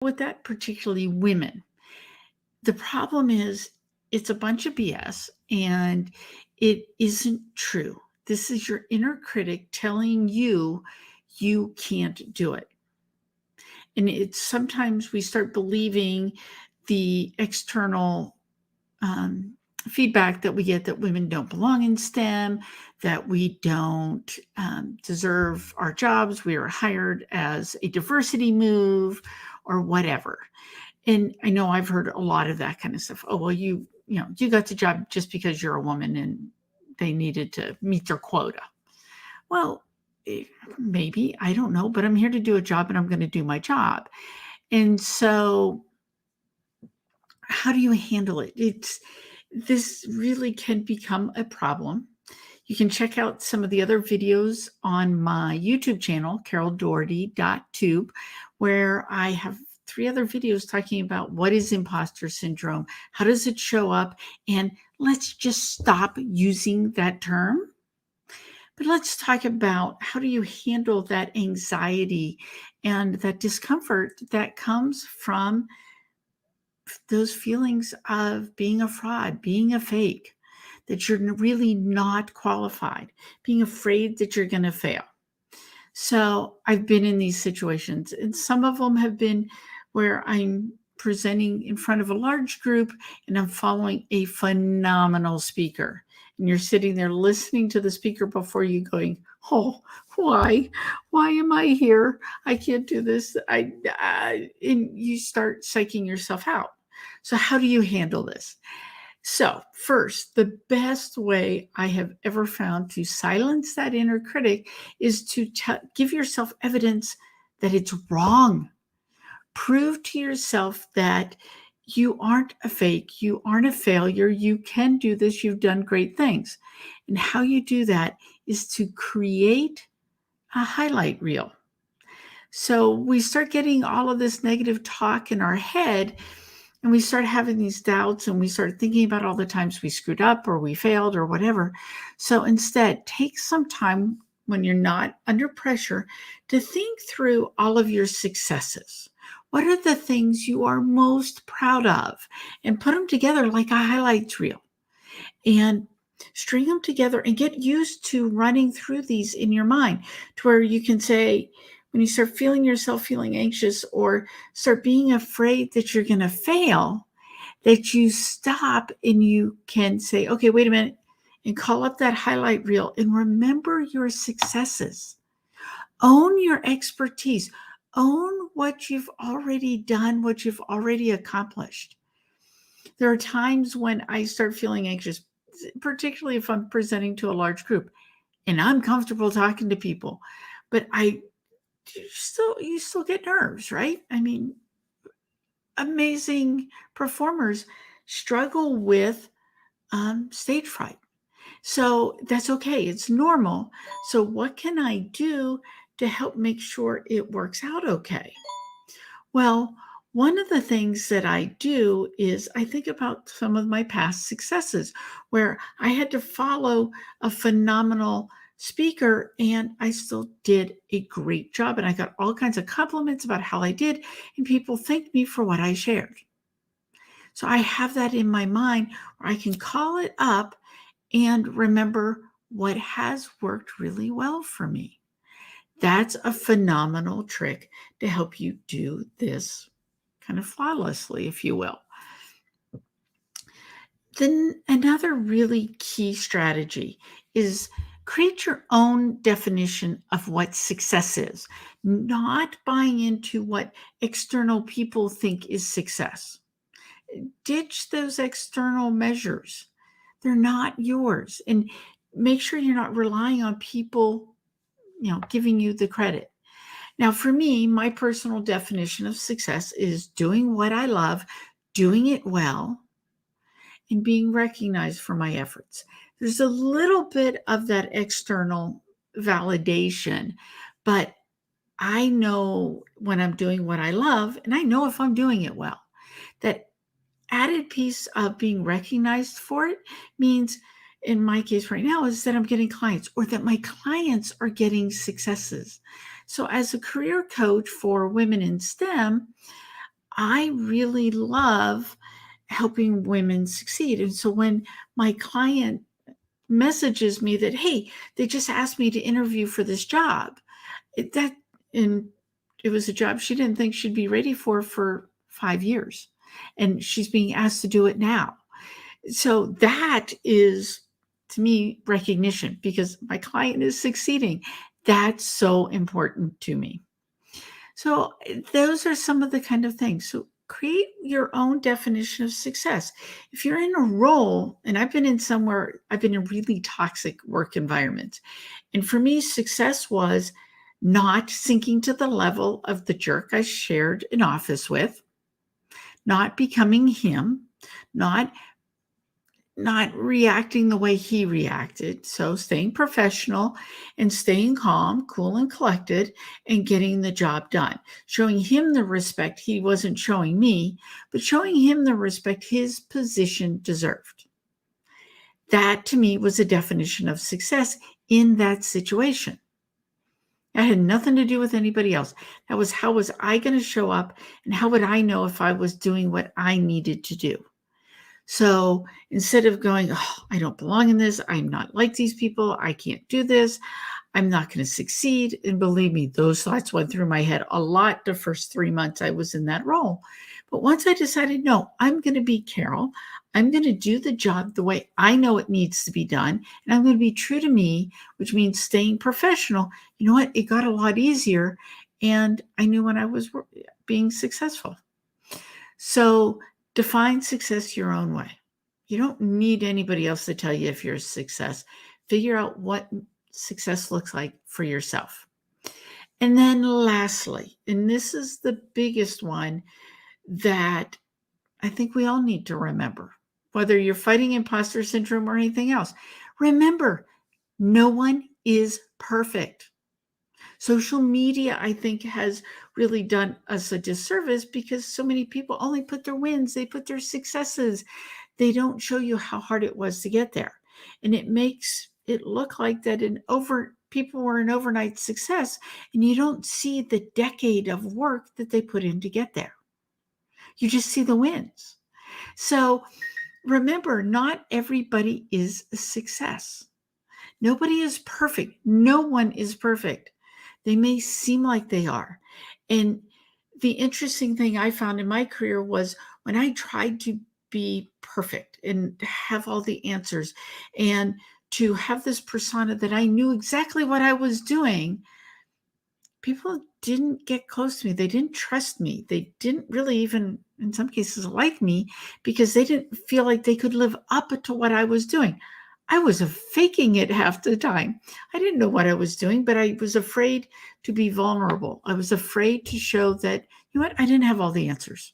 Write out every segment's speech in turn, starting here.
with that, particularly women. The problem is it's a bunch of BS and it isn't true. This is your inner critic telling you you can't do it. And it's sometimes we start believing the external um, feedback that we get that women don't belong in STEM, that we don't deserve our jobs, we are hired as a diversity move or whatever. And I know I've heard a lot of that kind of stuff. Oh, well, you got the job just because you're a woman and they needed to meet their quota. Well, maybe, I don't know, but I'm here to do a job and I'm going to do my job. And so how do you handle it? This really can become a problem. You can check out some of the other videos on my YouTube channel, caroldoherty.tube, where I have 3 other videos talking about what is imposter syndrome, how does it show up, and let's just stop using that term. But let's talk about how do you handle that anxiety and that discomfort that comes from those feelings of being a fraud, being a fake, that you're really not qualified, being afraid that you're going to fail. So I've been in these situations, and some of them have been where I'm presenting in front of a large group and I'm following a phenomenal speaker. And you're sitting there listening to the speaker before you going, oh, why? Why am I here? I can't do this. And you start psyching yourself out. So how do you handle this? So, first, the best way I have ever found to silence that inner critic is to give yourself evidence that it's wrong. Prove to yourself that you aren't a fake, you aren't a failure, you can do this, you've done great things. And how you do that is to create a highlight reel. So we start getting all of this negative talk in our head and we start having these doubts and we start thinking about all the times we screwed up or we failed or whatever. So instead, take some time when you're not under pressure to think through all of your successes. What are the things you are most proud of? And put them together like a highlights reel and string them together and get used to running through these in your mind to where you can say, when you start feeling yourself feeling anxious or start being afraid that you're going to fail, that you stop and you can say, okay, wait a minute, and call up that highlight reel and remember your successes. Own your expertise. Own what you've already done, what you've already accomplished. There are times when I start feeling anxious, particularly if I'm presenting to a large group and I'm comfortable talking to people, but you still get nerves, right? I mean, amazing performers struggle with stage fright. So that's okay. It's normal. So what can I do to help make sure it works out okay? Well, one of the things that I do is I think about some of my past successes where I had to follow a phenomenal speaker and I still did a great job. And I got all kinds of compliments about how I did, and people thanked me for what I shared. So I have that in my mind where I can call it up and remember what has worked really well for me. That's a phenomenal trick to help you do this kind of flawlessly, if you will. Then another really key strategy is create your own definition of what success is, not buying into what external people think is success. Ditch those external measures. They're not yours. And make sure you're not relying on people, giving you the credit. Now, for me, my personal definition of success is doing what I love, doing it well, and being recognized for my efforts. There's a little bit of that external validation, but I know when I'm doing what I love, and I know if I'm doing it well. That added piece of being recognized for it means, in my case right now, is that I'm getting clients or that my clients are getting successes. So as a career coach for women in STEM, I really love helping women succeed. And so when my client messages me that, hey, they just asked me to interview for this job, that and it was a job she didn't think she'd be ready for 5 years, and she's being asked to do it now. So that is, to me, recognition because my client is succeeding. That's so important to me. So those are some of the kind of things. So create your own definition of success. If you're in a role, and I've been in really toxic work environments. And for me, success was not sinking to the level of the jerk I shared an office with, not becoming him, not not reacting the way he reacted. So staying professional and staying calm, cool, and collected and getting the job done. Showing him the respect he wasn't showing me, but showing him the respect his position deserved. That to me was a definition of success in that situation. That had nothing to do with anybody else. That was how was I going to show up and how would I know if I was doing what I needed to do? So instead of going, oh, I don't belong in this, I'm not like these people, I can't do this, I'm not going to succeed. And believe me, those thoughts went through my head a lot the first 3 months I was in that role. But once I decided, no, I'm going to be Carol, I'm going to do the job the way I know it needs to be done, and I'm going to be true to me, which means staying professional. You know what? It got a lot easier, and I knew when I was being successful. So define success your own way. You don't need anybody else to tell you if you're a success. Figure out what success looks like for yourself. And then lastly, and this is the biggest one that I think we all need to remember, whether you're fighting imposter syndrome or anything else, remember, no one is perfect. Social media, I think, has really done us a disservice because so many people only put their wins, they put their successes. They don't show you how hard it was to get there. And it makes it look like that people were an overnight success, and you don't see the decade of work that they put in to get there. You just see the wins. So remember, not everybody is a success. Nobody is perfect. No one is perfect. They may seem like they are. And the interesting thing I found in my career was when I tried to be perfect and have all the answers and to have this persona that I knew exactly what I was doing, people didn't get close to me. They didn't trust me. They didn't really even, in some cases, like me because they didn't feel like they could live up to what I was doing. I was faking it half the time. I didn't know what I was doing, but I was afraid to be vulnerable. I was afraid to show that, you know what, I didn't have all the answers.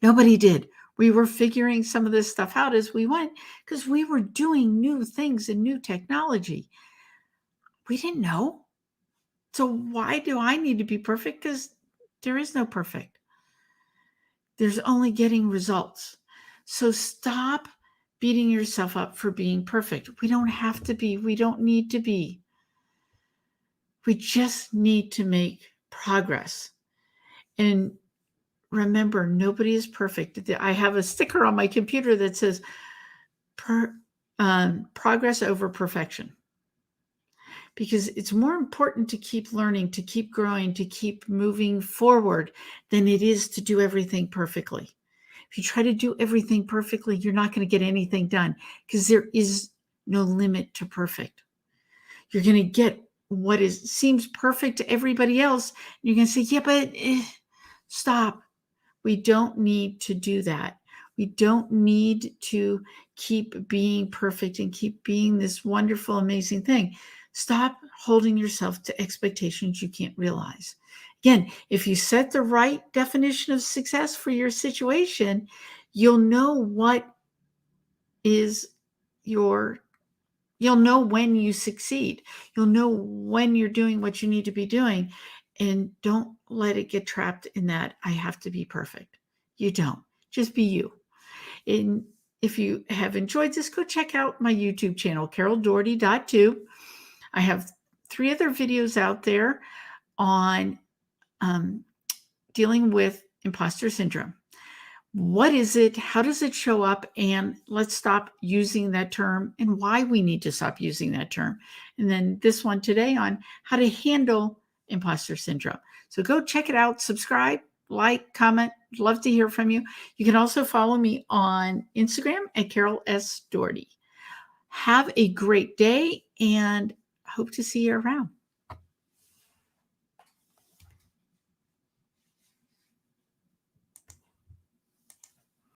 Nobody did. We were figuring some of this stuff out as we went because we were doing new things and new technology. We didn't know. So why do I need to be perfect? Because there is no perfect. There's only getting results. So stop beating yourself up for being perfect. We don't have to be. We don't need to be. We just need to make progress. And remember, nobody is perfect. I have a sticker on my computer that says progress over perfection. Because it's more important to keep learning, to keep growing, to keep moving forward than it is to do everything perfectly. If you try to do everything perfectly, you're not going to get anything done because there is no limit to perfect. You're going to get what seems perfect to everybody else. And you're going to say, yeah, but stop. We don't need to do that. We don't need to keep being perfect and keep being this wonderful, amazing thing. Stop holding yourself to expectations you can't realize. Again, if you set the right definition of success for your situation, you'll know you'll know when you succeed. You'll know when you're doing what you need to be doing. And don't let it get trapped in that I have to be perfect. You don't. Just be you. And if you have enjoyed this, go check out my YouTube channel, caroldoherty.tube. I have 3 other videos out there on dealing with imposter syndrome. What is it? How does it show up? And let's stop using that term and why we need to stop using that term. And then this one today on how to handle imposter syndrome. So go check it out, subscribe, like, comment. Love to hear from you. You can also follow me on Instagram at Carol S. Doherty. Have a great day and hope to see you around.